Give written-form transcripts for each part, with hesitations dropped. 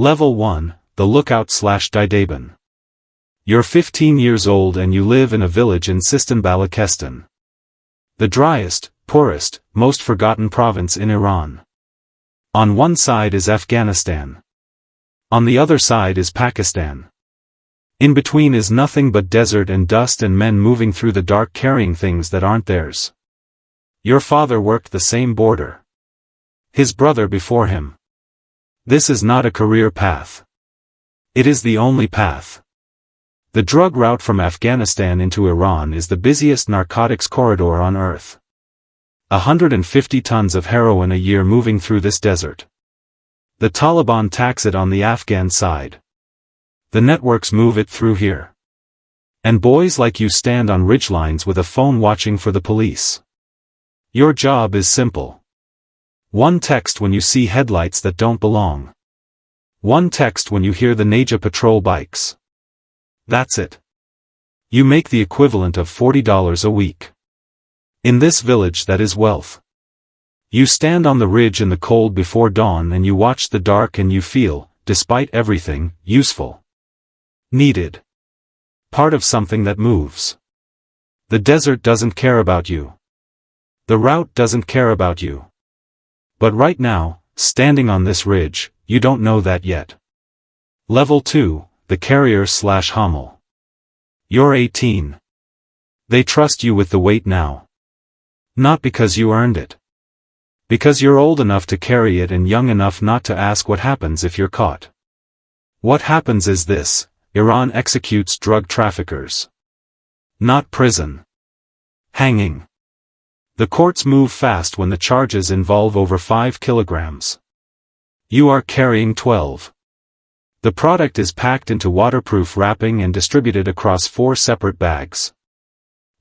Level 1, the lookout/Didaban. You're 15 years old and you live in a village in Sistan-Baluchestan. The driest, poorest, most forgotten province in Iran. On one side is Afghanistan. On the other side is Pakistan. In between is nothing but desert and dust and men moving through the dark carrying things that aren't theirs. Your father worked the same border. His brother before him. This is not a career path. It is the only path. The drug route from Afghanistan into Iran is the busiest narcotics corridor on earth. 150 tons of heroin a year moving through this desert. The Taliban tax it on the Afghan side. The networks move it through here. And boys like you stand on ridgelines with a phone watching for the police. Your job is simple. One text when you see headlights that don't belong. One text when you hear the Naja patrol bikes. That's it. You make the equivalent of $40 a week. In this village that is wealth. You stand on the ridge in the cold before dawn and you watch the dark and you feel, despite everything, useful. Needed. Part of something that moves. The desert doesn't care about you. The route doesn't care about you. But right now, standing on this ridge, you don't know that yet. Level 2, the carrier/Hummel. You're 18. They trust you with the weight now. Not because you earned it. Because you're old enough to carry it and young enough not to ask what happens if you're caught. What happens is this: Iran executes drug traffickers. Not prison. Hanging. The courts move fast when the charges involve over 5 kilograms. You are carrying 12. The product is packed into waterproof wrapping and distributed across 4 separate bags.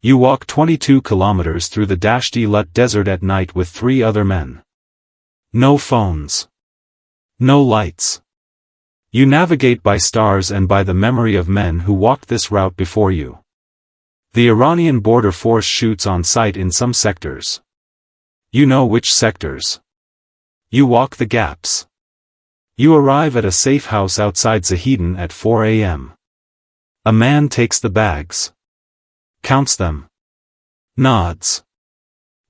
You walk 22 kilometers through the Dasht-e-Lut desert at night with 3 other men. No phones. No lights. You navigate by stars and by the memory of men who walked this route before you. The Iranian border force shoots on sight in some sectors. You know which sectors. You walk the gaps. You arrive at a safe house outside Zahedan at 4 a.m. A man takes the bags. Counts them. Nods.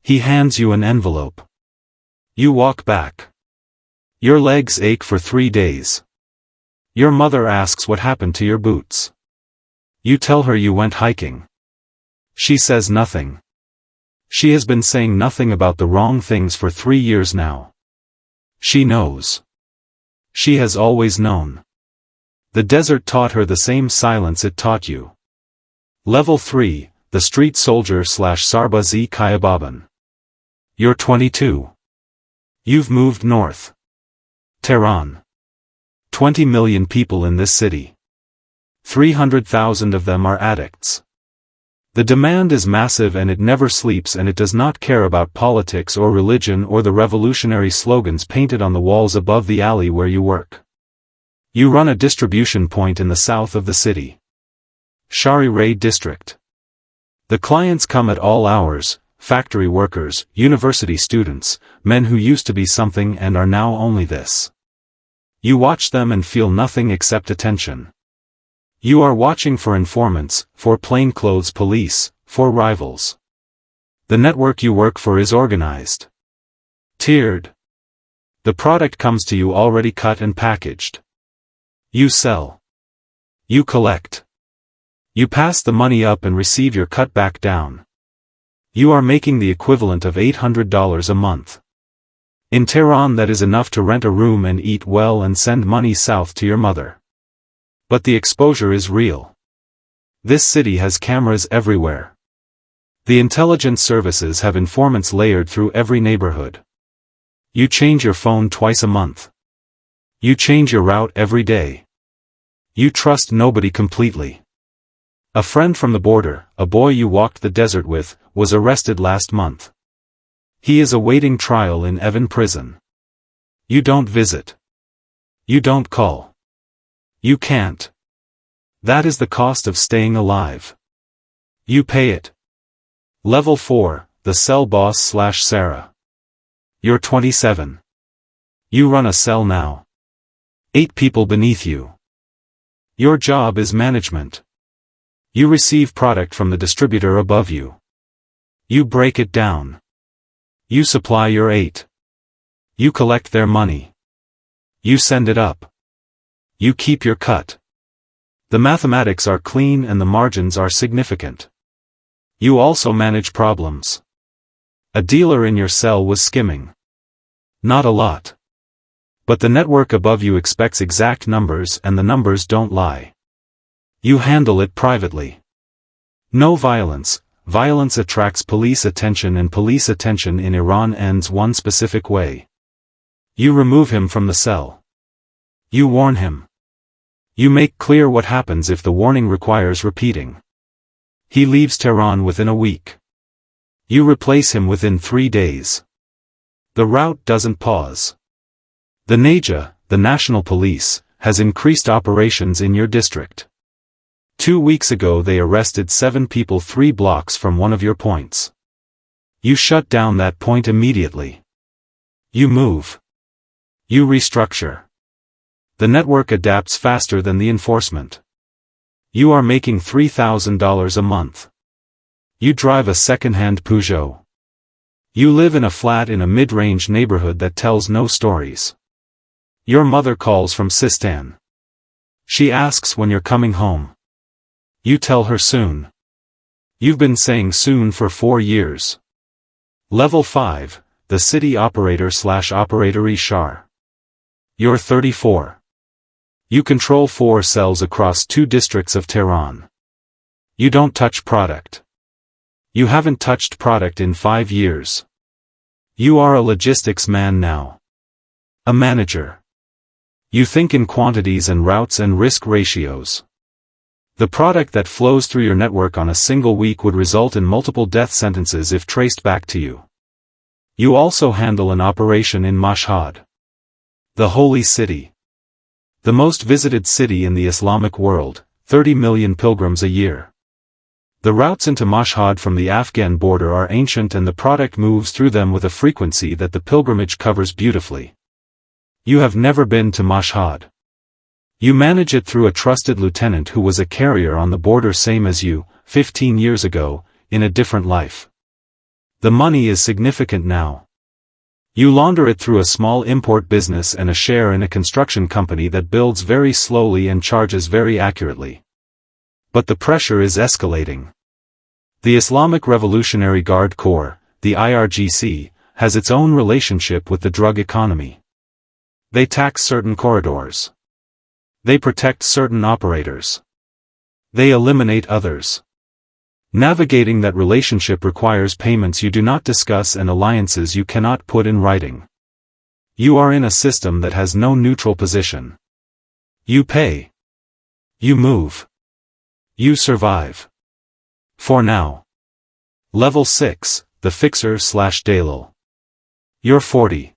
He hands you an envelope. You walk back. Your legs ache for 3 days. Your mother asks what happened to your boots. You tell her you went hiking. She says nothing. She has been saying nothing about the wrong things for 3 years now. She knows. She has always known. The desert taught her the same silence it taught you. Level 3, the street soldier/Sarbazi-Kayababan. You're 22. You've moved north. Tehran. 20 million people in this city. 300,000 of them are addicts. The demand is massive and it never sleeps and it does not care about politics or religion or the revolutionary slogans painted on the walls above the alley where you work. You run a distribution point in the south of the city. Shari Ray District. The clients come at all hours: factory workers, university students, men who used to be something and are now only this. You watch them and feel nothing except attention. You are watching for informants, for plainclothes police, for rivals. The network you work for is organized. Tiered. The product comes to you already cut and packaged. You sell. You collect. You pass the money up and receive your cut back down. You are making the equivalent of $800 a month. In Tehran that is enough to rent a room and eat well and send money south to your mother. But the exposure is real. This city has cameras everywhere. The intelligence services have informants layered through every neighborhood. You change your phone twice a month. You change your route every day. You trust nobody completely. A friend from the border, a boy you walked the desert with, was arrested last month. He is awaiting trial in Evin prison. You don't visit. You don't call. You can't. That is the cost of staying alive. You pay it. Level 4, the cell boss/Sarah. You're 27. You run a cell now. 8 people beneath you. Your job is management. You receive product from the distributor above you. You break it down. You supply your 8. You collect their money. You send it up. You keep your cut. The mathematics are clean and the margins are significant. You also manage problems. A dealer in your cell was skimming. Not a lot. But the network above you expects exact numbers and the numbers don't lie. You handle it privately. No violence. Violence attracts police attention and police attention in Iran ends one specific way. You remove him from the cell. You warn him. You make clear what happens if the warning requires repeating. He leaves Tehran within a week. You replace him within 3 days. The route doesn't pause. The NAJA, the National Police, has increased operations in your district. 2 weeks ago they arrested 7 people 3 blocks from one of your points. You shut down that point immediately. You move. You restructure. The network adapts faster than the enforcement. You are making $3,000 a month. You drive a second-hand Peugeot. You live in a flat in a mid-range neighborhood that tells no stories. Your mother calls from Sistan. She asks when you're coming home. You tell her soon. You've been saying soon for 4 years. Level 5, the city operator/operator Ishar. You're 34. You control 4 cells across 2 districts of Tehran. You don't touch product. You haven't touched product in 5 years. You are a logistics man now. A manager. You think in quantities and routes and risk ratios. The product that flows through your network on a single week would result in multiple death sentences if traced back to you. You also handle an operation in Mashhad. The holy city. The most visited city in the Islamic world, 30 million pilgrims a year. The routes into Mashhad from the Afghan border are ancient and the product moves through them with a frequency that the pilgrimage covers beautifully. You have never been to Mashhad. You manage it through a trusted lieutenant who was a carrier on the border same as you, 15 years ago, in a different life. The money is significant now. You launder it through a small import business and a share in a construction company that builds very slowly and charges very accurately. But the pressure is escalating. The Islamic Revolutionary Guard Corps, the IRGC, has its own relationship with the drug economy. They tax certain corridors. They protect certain operators. They eliminate others. Navigating that relationship requires payments you do not discuss and alliances you cannot put in writing. You are in a system that has no neutral position. You pay. You move. You survive. For now. Level 6, the fixer/Dalal. You're 40.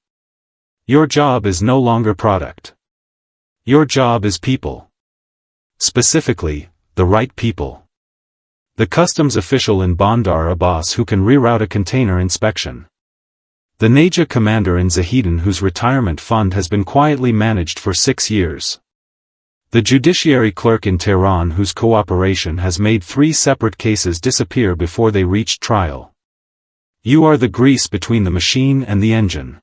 Your job is no longer product. Your job is people. Specifically, the right people. The customs official in Bandar Abbas who can reroute a container inspection. The NAJA commander in Zahedan whose retirement fund has been quietly managed for 6 years. The judiciary clerk in Tehran whose cooperation has made 3 separate cases disappear before they reached trial. You are the grease between the machine and the engine.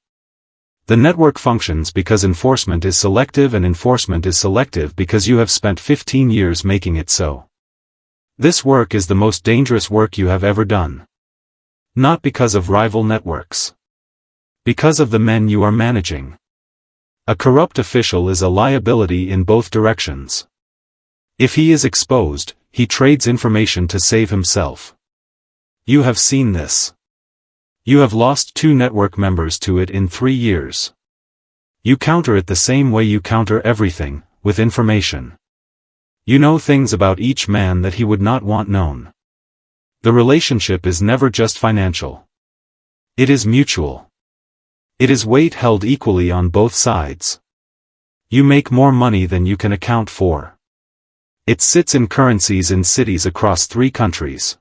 The network functions because enforcement is selective and enforcement is selective because you have spent 15 years making it so. This work is the most dangerous work you have ever done. Not because of rival networks. Because of the men you are managing. A corrupt official is a liability in both directions. If he is exposed, he trades information to save himself. You have seen this. You have lost 2 network members to it in 3 years. You counter it the same way you counter everything, with information. You know things about each man that he would not want known. The relationship is never just financial. It is mutual. It is weight held equally on both sides. You make more money than you can account for. It sits in currencies in cities across 3 countries.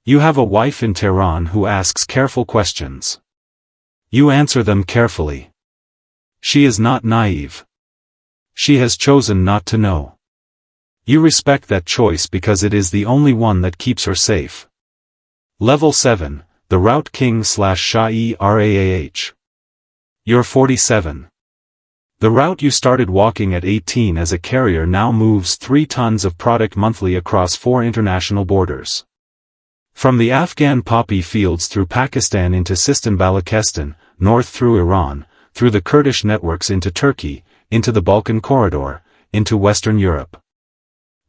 You have a wife in Tehran who asks careful questions. You answer them carefully. She is not naive. She has chosen not to know. You respect that choice because it is the only one that keeps her safe. Level 7, the Route King/Shah Raah. You're 47. The route you started walking at 18 as a carrier now moves 3 tons of product monthly across 4 international borders. From the Afghan poppy fields through Pakistan into Sistan-Baluchestan, north through Iran, through the Kurdish networks into Turkey, into the Balkan corridor, into Western Europe.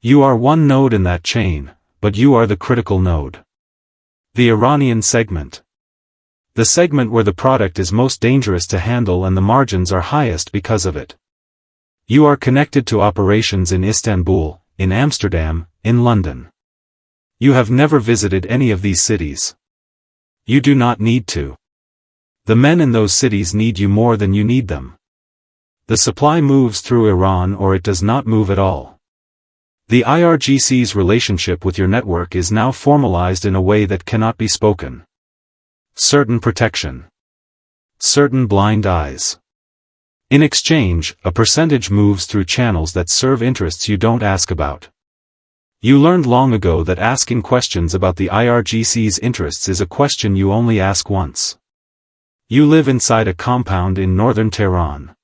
You are one node in that chain, but you are the critical node. The Iranian segment. The segment where the product is most dangerous to handle and the margins are highest because of it. You are connected to operations in Istanbul, in Amsterdam, in London. You have never visited any of these cities. You do not need to. The men in those cities need you more than you need them. The supply moves through Iran or it does not move at all. The IRGC's relationship with your network is now formalized in a way that cannot be spoken. Certain protection. Certain blind eyes. In exchange, a percentage moves through channels that serve interests you don't ask about. You learned long ago that asking questions about the IRGC's interests is a question you only ask once. You live inside a compound in northern Tehran.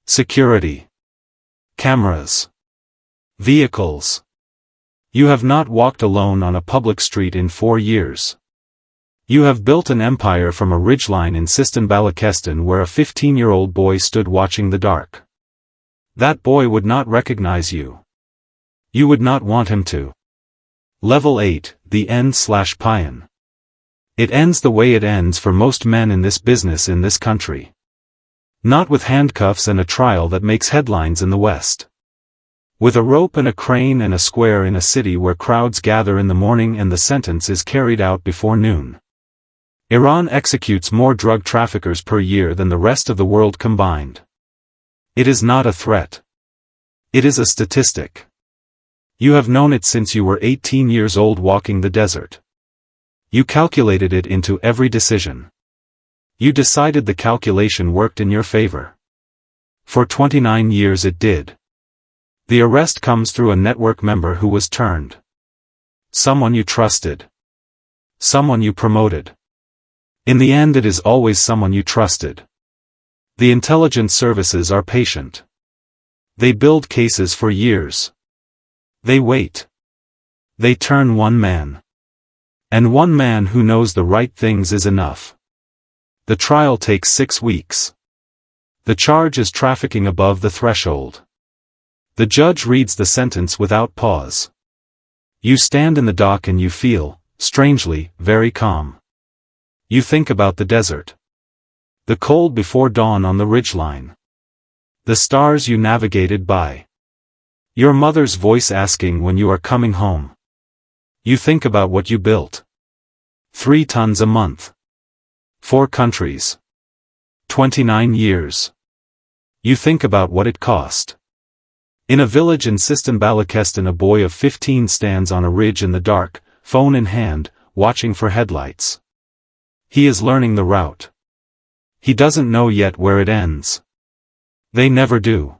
Security. Cameras. Vehicles. You have not walked alone on a public street in 4 years. You have built an empire from a ridgeline in Sistan-Baluchestan where a 15-year-old boy stood watching the dark. That boy would not recognize you. You would not want him to. Level 8, the end/Pion. It ends the way it ends for most men in this business in this country. Not with handcuffs and a trial that makes headlines in the West. With a rope and a crane and a square in a city where crowds gather in the morning and the sentence is carried out before noon. Iran executes more drug traffickers per year than the rest of the world combined. It is not a threat. It is a statistic. You have known it since you were 18 years old walking the desert. You calculated it into every decision. You decided the calculation worked in your favor. For 29 years it did. The arrest comes through a network member who was turned. Someone you trusted. Someone you promoted. In the end it is always someone you trusted. The intelligence services are patient. They build cases for years. They wait. They turn one man. And one man who knows the right things is enough. The trial takes 6 weeks. The charge is trafficking above the threshold. The judge reads the sentence without pause. You stand in the dock and you feel, strangely, very calm. You think about the desert. The cold before dawn on the ridgeline. The stars you navigated by. Your mother's voice asking when you are coming home. You think about what you built. 3 tons a month. 4 countries. 29 years. You think about what it cost. In a village in Sistan-Baluchestan a boy of 15 stands on a ridge in the dark, phone in hand, watching for headlights. He is learning the route. He doesn't know yet where it ends. They never do.